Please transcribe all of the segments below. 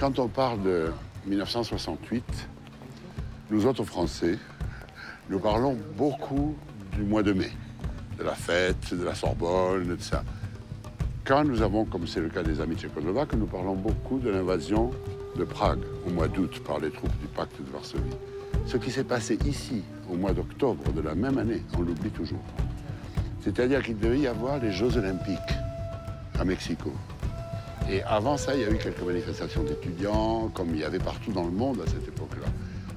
Quand on parle de 1968, nous autres Français, nous parlons beaucoup du mois de mai, de la fête, de la Sorbonne, de ça. Quand nous avons, comme c'est le cas des amis tchécoslovaques, nous parlons beaucoup de l'invasion de Prague au mois d'août par les troupes du pacte de Varsovie. Ce qui s'est passé ici au mois d'octobre de la même année, on l'oublie toujours. C'est-à-dire qu'il devait y avoir les Jeux Olympiques à Mexico. Et avant ça, il y a eu quelques manifestations d'étudiants, comme il y avait partout dans le monde à cette époque-là.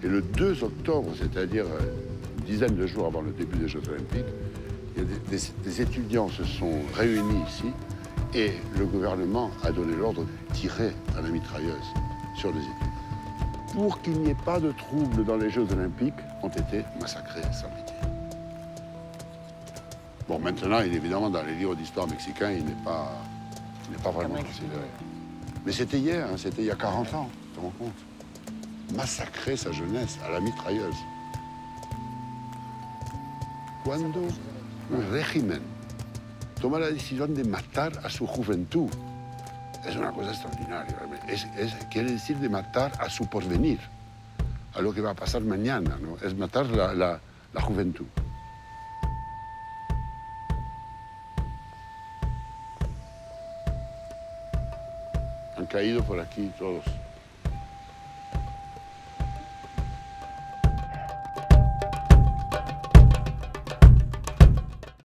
Et le 2 octobre, c'est-à-dire une dizaine de jours avant le début des Jeux Olympiques, il y a des étudiants se sont réunis ici et le gouvernement a donné l'ordre de tirer à la mitrailleuse sur les étudiants. Pour qu'il n'y ait pas de troubles dans les Jeux Olympiques, ont été massacrés sans pitié. Bon, maintenant, évidemment, dans les livres d'histoire mexicains, il n'est pas vraiment considéré. Mais c'était hier, hein, c'était il y a 40 ans, tu te rends compte? Massacrer sa jeunesse à la mitrailleuse. Cuando un régimen toma la decisión de matar a su juventud, es una cosa extraordinaria. Quiere decir de matar a su porvenir, a lo que va a pasar mañana, ¿no? Es matar la juventud. Han caído por aquí todos.